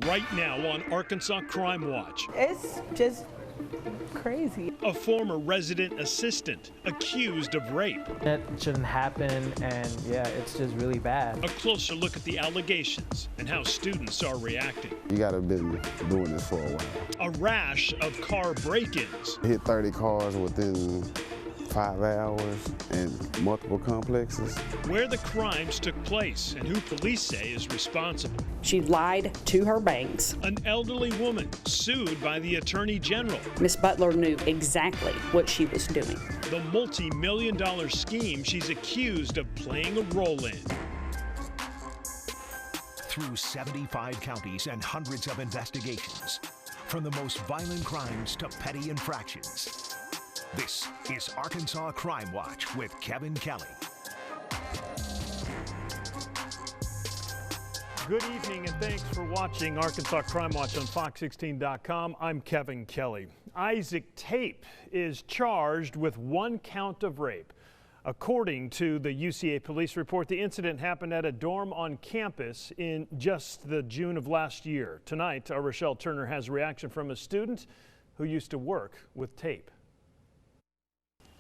Right now on Arkansas Crime Watch. It's just crazy. A former resident assistant accused of rape. That shouldn't happen, and yeah, it's just really bad. A closer look at the allegations and how students are reacting. You gotta been doing this for a while. A rash of car break-ins. Hit 30 cars within 5 hours and multiple complexes. Where the crimes took place and who police say is responsible. She lied to her banks. An elderly woman sued by the Attorney General. Miss Butler knew exactly what she was doing. The multi-million-dollar scheme she's accused of playing a role in. Through 75 counties and hundreds of investigations, from the most violent crimes to petty infractions. This is Arkansas Crime Watch with Kevin Kelly. Good evening and thanks for watching Arkansas Crime Watch on Fox16.com. I'm Kevin Kelly. Isaac Tape is charged with 1 count of rape. According to the UCA police report, the incident happened at a dorm on campus in just the June of last year. Tonight, our Rochelle Turner has a reaction from a student who used to work with Tape.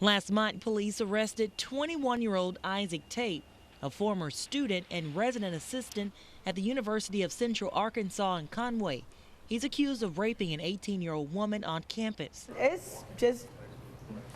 Last month, police arrested 21-year-old Isaac Tape, a former student and resident assistant at the University of Central Arkansas in Conway. He's accused of raping an 18-year-old woman on campus. It's just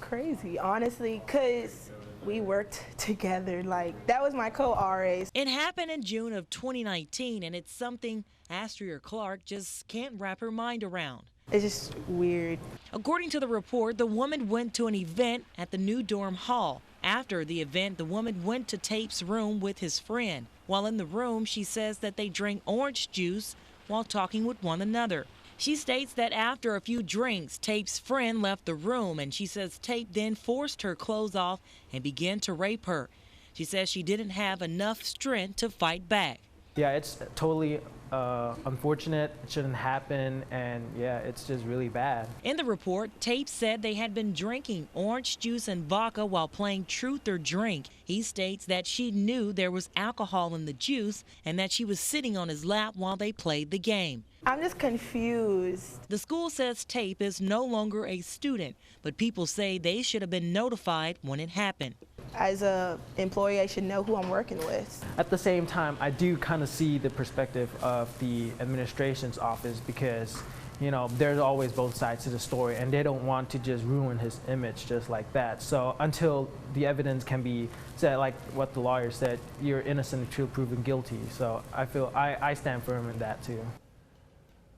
crazy, honestly, because we worked together. Like, that was my co-RA. It happened in June of 2019, and it's something Astria Clark just can't wrap her mind around. It's just weird. According to the report, the woman went to an event at the new dorm hall. After the event, the woman went to Tape's room with his friend. While in the room, she says that they drank orange juice while talking with one another. She states that after a few drinks, Tape's friend left the room, and she says Tape then forced her clothes off and began to rape her. She says she didn't have enough strength to fight back. Yeah, it's totally unfortunate. It shouldn't happen, and yeah, it's just really bad. In the report, Tape said they had been drinking orange juice and vodka while playing Truth or Drink. He states that she knew there was alcohol in the juice and that she was sitting on his lap while they played the game. I'm just confused. The school says Tape is no longer a student, but people say they should have been notified when it happened. As an employee, I should know who I'm working with. At the same time, I do kind of see the perspective of the administration's office because, you know, there's always both sides to the story, and they don't want to just ruin his image just like that. So until the evidence can be said, like what the lawyer said, you're innocent until proven guilty. So I feel I stand firm in that too.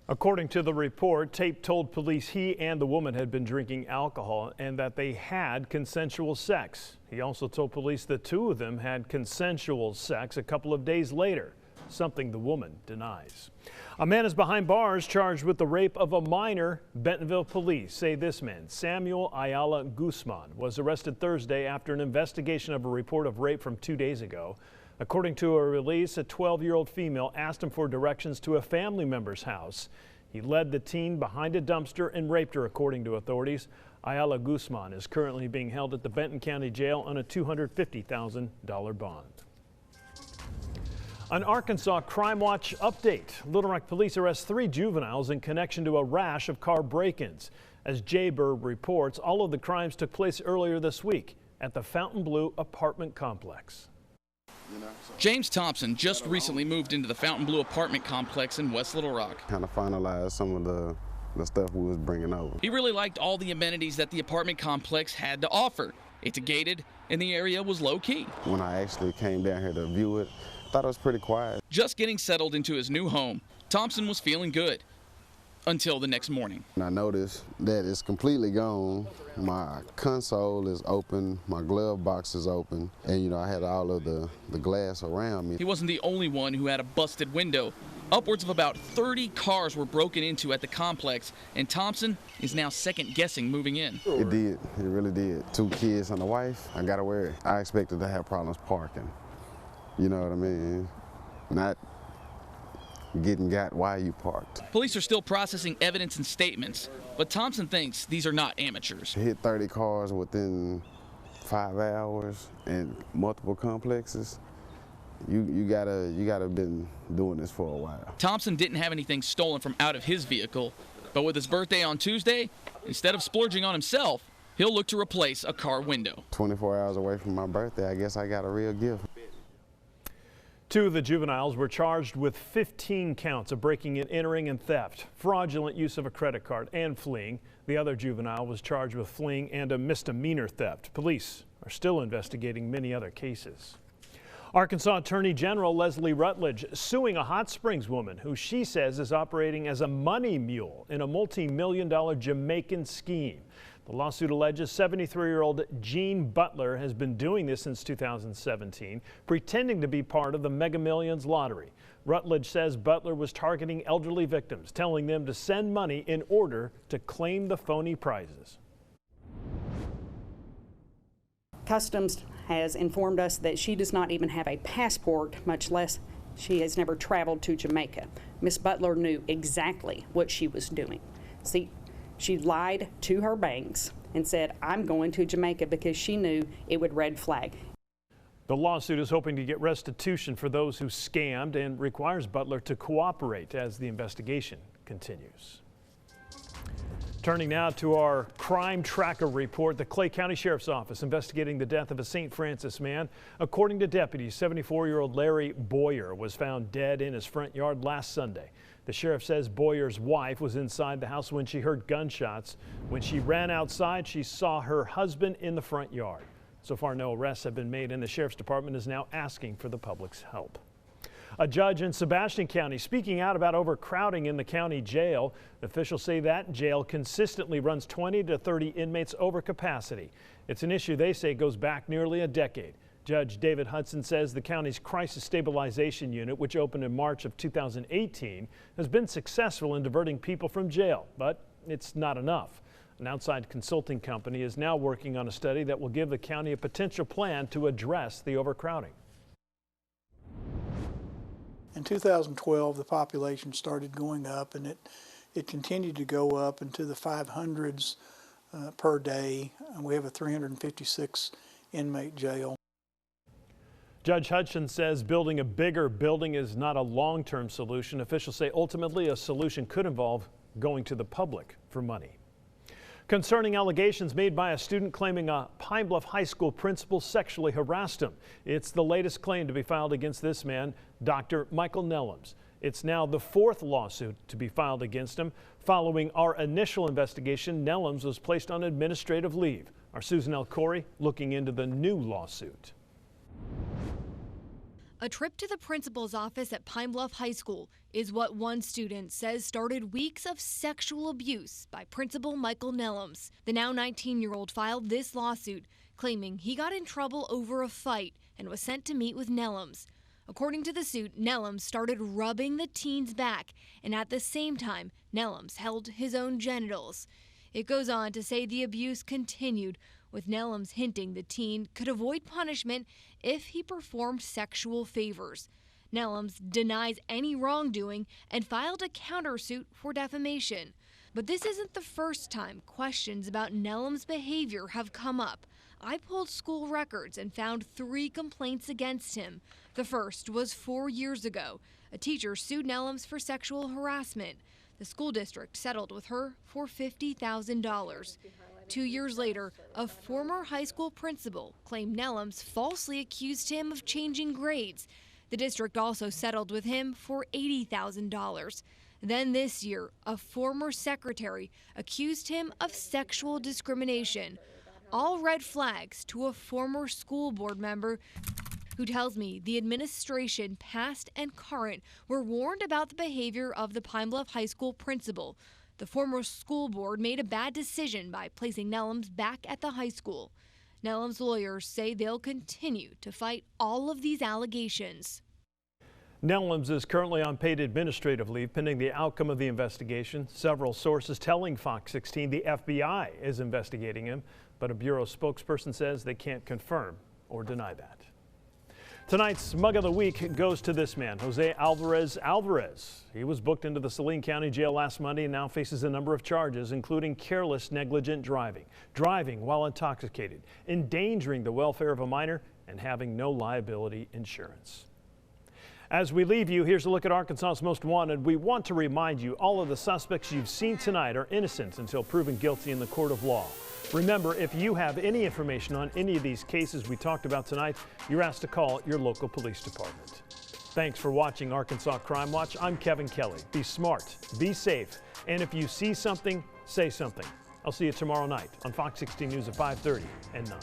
According to the report, Tape told police he and the woman had been drinking alcohol and that they had consensual sex. He also told police the two of them had consensual sex a couple of days later, something the woman denies. A man is behind bars charged with the rape of a minor. Bentonville police say this man, Samuel Ayala Guzman, was arrested Thursday after an investigation of a report of rape from 2 days ago. According to a release, a 12-year-old female asked him for directions to a family member's house. He led the teen behind a dumpster and raped her, according to authorities. Ayala Guzman is currently being held at the Benton County Jail on a $250,000 bond. An Arkansas Crime Watch update. Little Rock police arrest 3 juveniles in connection to a rash of car break-ins. As Jaybird reports, all of the crimes took place earlier this week at the Fontainebleau apartment complex. James Thompson just recently moved into the Fontainebleau apartment complex in West Little Rock. Kind of finalized some of the stuff we was bringing over. He really liked all the amenities that the apartment complex had to offer. It's gated and the area was low-key. When I actually came down here to view it, I thought it was pretty quiet. Just getting settled into his new home, Thompson was feeling good until the next morning. And I noticed that it's completely gone. My console is open, my glove box is open, and you know, I had all of the glass around me. He wasn't the only one who had a busted window. Upwards of about 30 cars were broken into at the complex, and Thompson is now second-guessing moving in. It did, it really did. 2 kids and a wife, I gotta wear it. I expected to have problems parking. You know what I mean? Not getting got while you parked. Police are still processing evidence and statements, but Thompson thinks these are not amateurs. Hit 30 cars within 5 hours and multiple complexes. You gotta been doing this for a while. Thompson didn't have anything stolen from out of his vehicle, but with his birthday on Tuesday, instead of splurging on himself, he'll look to replace a car window. 24 hours away from my birthday, I guess I got a real gift. 2 of the juveniles were charged with 15 counts of breaking and entering and theft, fraudulent use of a credit card, and fleeing. The other juvenile was charged with fleeing and a misdemeanor theft. Police are still investigating many other cases. Arkansas Attorney General Leslie Rutledge suing a Hot Springs woman who she says is operating as a money mule in a multi-million-dollar Jamaican scheme. The lawsuit alleges 73-year-old Jean Butler has been doing this since 2017, pretending to be part of the Mega Millions lottery. Rutledge says Butler was targeting elderly victims, telling them to send money in order to claim the phony prizes. Customs has informed us that she does not even have a passport, much less she has never traveled to Jamaica. Miss Butler knew exactly what she was doing. See, she lied to her banks and said, I'm going to Jamaica, because she knew it would red flag. The lawsuit is hoping to get restitution for those who scammed and requires Butler to cooperate as the investigation continues. Turning now to our crime tracker report, the Clay County Sheriff's Office investigating the death of a St. Francis man. According to deputies, 74-year-old Larry Boyer was found dead in his front yard last Sunday. The sheriff says Boyer's wife was inside the house when she heard gunshots. When she ran outside, she saw her husband in the front yard. So far, no arrests have been made, and the sheriff's department is now asking for the public's help. A judge in Sebastian County speaking out about overcrowding in the county jail. Officials say that jail consistently runs 20 to 30 inmates over capacity. It's an issue they say goes back nearly a decade. Judge David Hudson says the county's crisis stabilization unit, which opened in March of 2018, has been successful in diverting people from jail, but it's not enough. An outside consulting company is now working on a study that will give the county a potential plan to address the overcrowding. In 2012, the population started going up, and it continued to go up into the 500s per day. We have a 356 inmate jail. Judge Hudson says building a bigger building is not a long-term solution. Officials say ultimately a solution could involve going to the public for money. Concerning allegations made by a student claiming a Pine Bluff High School principal sexually harassed him. It's the latest claim to be filed against this man, Dr. Michael Nellums. It's now the 4th lawsuit to be filed against him. Following our initial investigation, Nellums was placed on administrative leave. Our Susan L. Corey looking into the new lawsuit. A trip to the principal's office at Pine Bluff High School is what one student says started weeks of sexual abuse by Principal Michael Nellums. The now 19-year-old filed this lawsuit, claiming he got in trouble over a fight and was sent to meet with Nellums. According to the suit, Nellums started rubbing the teen's back, and at the same time, Nellums held his own genitals. It goes on to say the abuse continued, with Nellums hinting the teen could avoid punishment if he performed sexual favors. Nellums denies any wrongdoing and filed a countersuit for defamation. But this isn't the first time questions about Nellums' behavior have come up. I pulled school records and found 3 complaints against him. The first was 4 years ago. A teacher sued Nellums for sexual harassment. The school district settled with her for $50,000. 2 years later, a former high school principal claimed Nellums falsely accused him of changing grades. The district also settled with him for $80,000. Then this year, a former secretary accused him of sexual discrimination. All red flags to a former school board member who tells me the administration, past and current, were warned about the behavior of the Pine Bluff High School principal. The former school board made a bad decision by placing Nellums back at the high school. Nellums' lawyers say they'll continue to fight all of these allegations. Nellums is currently on paid administrative leave pending the outcome of the investigation. Several sources telling Fox 16 the FBI is investigating him, but a Bureau spokesperson says they can't confirm or deny that. Tonight's Mug of the Week goes to this man, Jose Alvarez. He was booked into the Saline County Jail last Monday and now faces a number of charges, including careless, negligent driving, driving while intoxicated, endangering the welfare of a minor, and having no liability insurance. As we leave you, here's a look at Arkansas's Most Wanted. We want to remind you all of the suspects you've seen tonight are innocent until proven guilty in the court of law. Remember, if you have any information on any of these cases we talked about tonight, you're asked to call your local police department. Thanks for watching Arkansas Crime Watch. I'm Kevin Kelly. Be smart, be safe, and if you see something, say something. I'll see you tomorrow night on Fox 16 News at 5:30 and 9.